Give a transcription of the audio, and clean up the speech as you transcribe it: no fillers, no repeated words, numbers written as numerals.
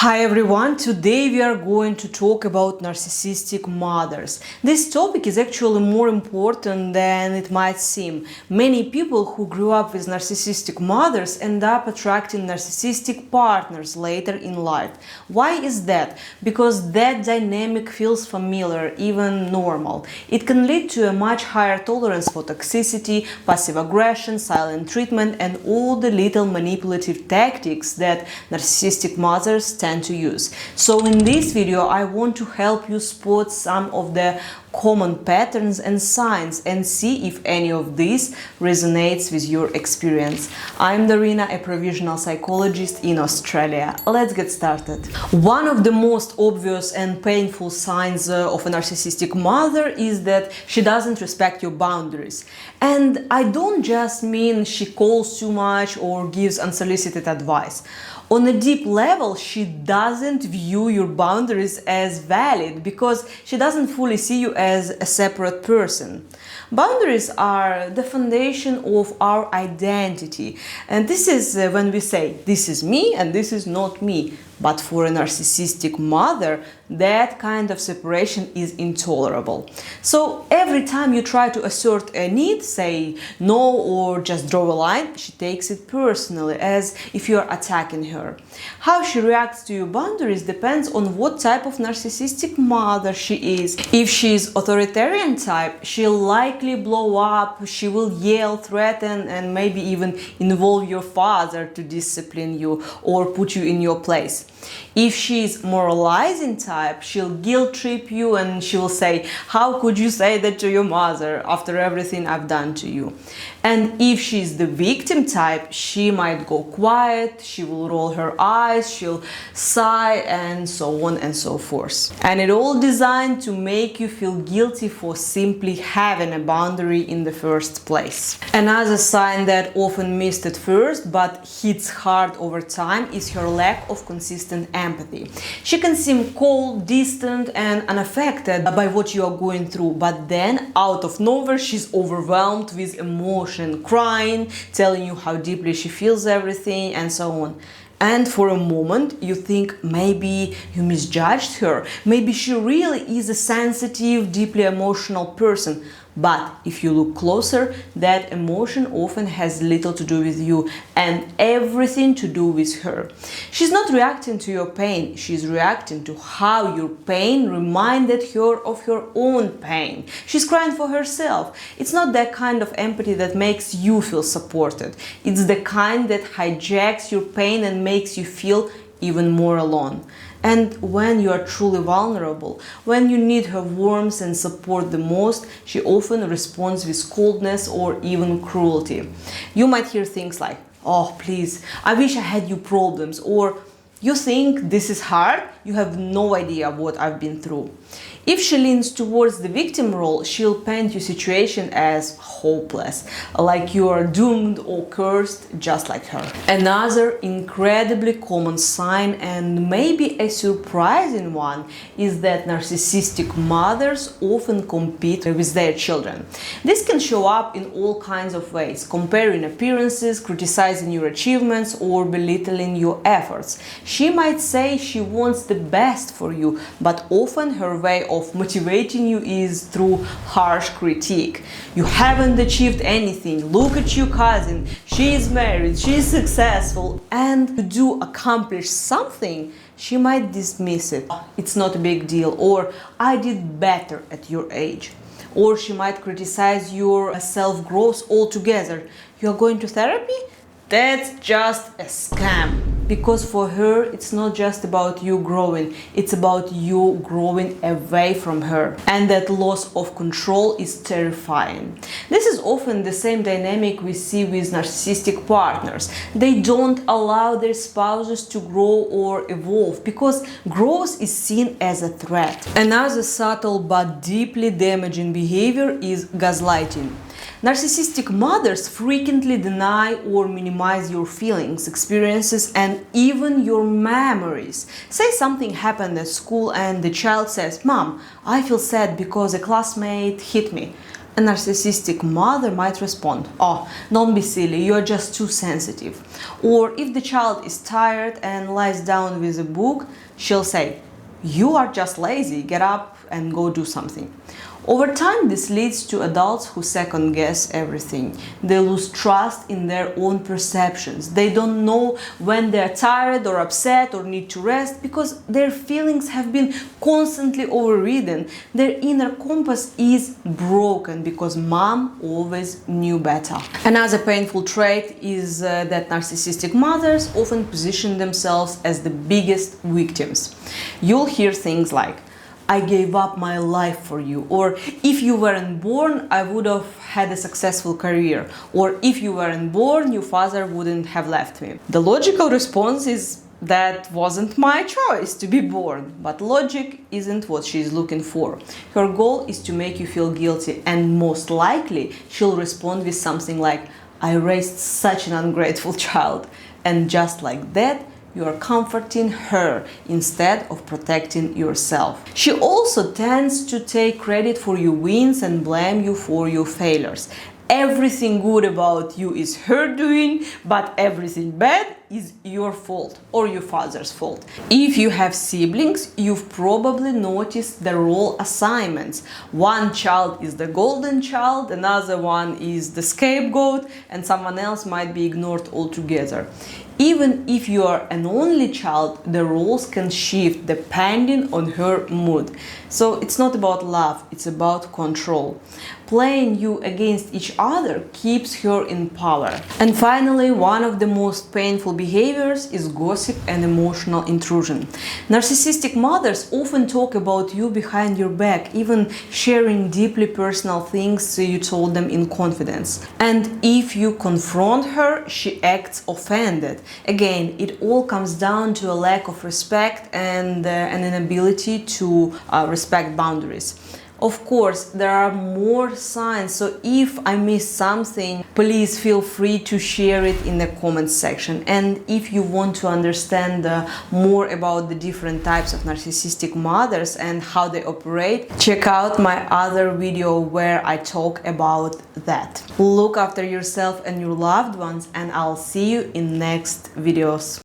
Hi everyone, today we are going to talk about narcissistic mothers. This topic is actually more important than it might seem. Many people who grew up with narcissistic mothers end up attracting narcissistic partners later in life. Why is that? Because that dynamic feels familiar, even normal. It can lead to a much higher tolerance for toxicity, passive aggression, silent treatment, and all the little manipulative tactics that narcissistic mothers tend to use. So in this video I want to help you spot some of the common patterns and signs and see if any of this resonates with your experience. I'm Darina, a provisional psychologist in Australia. Let's get started. One of the most obvious and painful signs of a narcissistic mother is that she doesn't respect your boundaries. And I don't just mean she calls too much or gives unsolicited advice. On a deep level, she doesn't view your boundaries as valid because she doesn't fully see you as a separate person. Boundaries are the foundation of our identity. And this is when we say, this is me and this is not me. But for a narcissistic mother, that kind of separation is intolerable. So every time you try to assert a need, say no or just draw a line, she takes it personally, as if you are attacking her. How she reacts to your boundaries depends on what type of narcissistic mother she is. If she is authoritarian type, she'll likely blow up, she will yell, threaten, and maybe even involve your father to discipline you or put you in your place. If she's moralizing type, she'll guilt trip you and she will say, how could you say that to your mother after everything I've done to you? And if she's the victim type, she might go quiet, she will roll her eyes, she'll sigh, and so on and so forth. And it all designed to make you feel guilty for simply having a boundary in the first place. Another sign that often missed at first but hits hard over time is her lack of consistent empathy. She can seem cold, distant, and unaffected by what you are going through, but then out of nowhere she's overwhelmed with emotion, crying, telling you how deeply she feels everything, and so on. And for a moment you think maybe you misjudged her, maybe she really is a sensitive, deeply emotional person. But if you look closer, that emotion often has little to do with you and everything to do with her. She's not reacting to your pain, she's reacting to how your pain reminded her of her own pain. She's crying for herself. It's not that kind of empathy that makes you feel supported. It's the kind that hijacks your pain and makes you feel even more alone. And when you are truly vulnerable, when you need her warmth and support the most, she often responds with coldness or even cruelty. You might hear things like, oh, please, I wish I had you problems, or you think this is hard, you have no idea what I've been through. If she leans towards the victim role, she'll paint your situation as hopeless, like you are doomed or cursed just like her. Another incredibly common sign, and maybe a surprising one, is that narcissistic mothers often compete with their children. This can show up in all kinds of ways, comparing appearances, criticizing your achievements, or belittling your efforts. She might say she wants the best for you, but often her way of motivating you is through harsh critique. You haven't achieved anything, look at your cousin, she is married, she is successful, and to do accomplish something, she might dismiss it. It's not a big deal, or I did better at your age. Or she might criticize your self-growth altogether. You are going to therapy? That's just a scam. Because for her, it's not just about you growing, it's about you growing away from her. And that loss of control is terrifying. This is often the same dynamic we see with narcissistic partners. They don't allow their spouses to grow or evolve because growth is seen as a threat. Another subtle but deeply damaging behavior is gaslighting. Narcissistic mothers frequently deny or minimize your feelings, experiences, and even your memories. Say something happened at school and the child says, "Mom, I feel sad because a classmate hit me." A narcissistic mother might respond, "Oh, don't be silly, you're just too sensitive." Or if the child is tired and lies down with a book, she'll say, "You are just lazy, get up and go do something." Over time, this leads to adults who second guess everything. They lose trust in their own perceptions. They don't know when they're tired or upset or need to rest because their feelings have been constantly overridden. Their inner compass is broken because mom always knew better. Another painful trait is that narcissistic mothers often position themselves as the biggest victims. You'll hear things like, "I gave up my life for you," or "If you weren't born, I would have had a successful career," or "If you weren't born, your father wouldn't have left me." The logical response is, "That wasn't my choice to be born." But logic isn't what she's looking for. Her goal is to make you feel guilty, and most likely she'll respond with something like, "I raised such an ungrateful child." And just like that, you are comforting her instead of protecting yourself. She also tends to take credit for your wins and blame you for your failures. Everything good about you is her doing, but everything bad is your fault or your father's fault. If you have siblings, you've probably noticed the role assignments. One child is the golden child, another one is the scapegoat, and someone else might be ignored altogether. Even if you are an only child, the roles can shift depending on her mood. So it's not about love, it's about control. Playing you against each other keeps her in power. And finally, one of the most painful behaviors is gossip and emotional intrusion. Narcissistic mothers often talk about you behind your back, even sharing deeply personal things you told them in confidence. And if you confront her, she acts offended. Again, it all comes down to a lack of respect and an inability to respect boundaries. Of course, there are more signs, so if I miss something, please feel free to share it in the comments section. And if you want to understand more about the different types of narcissistic mothers and how they operate, check out my other video where I talk about that. Look after yourself and your loved ones, and I'll see you in next videos.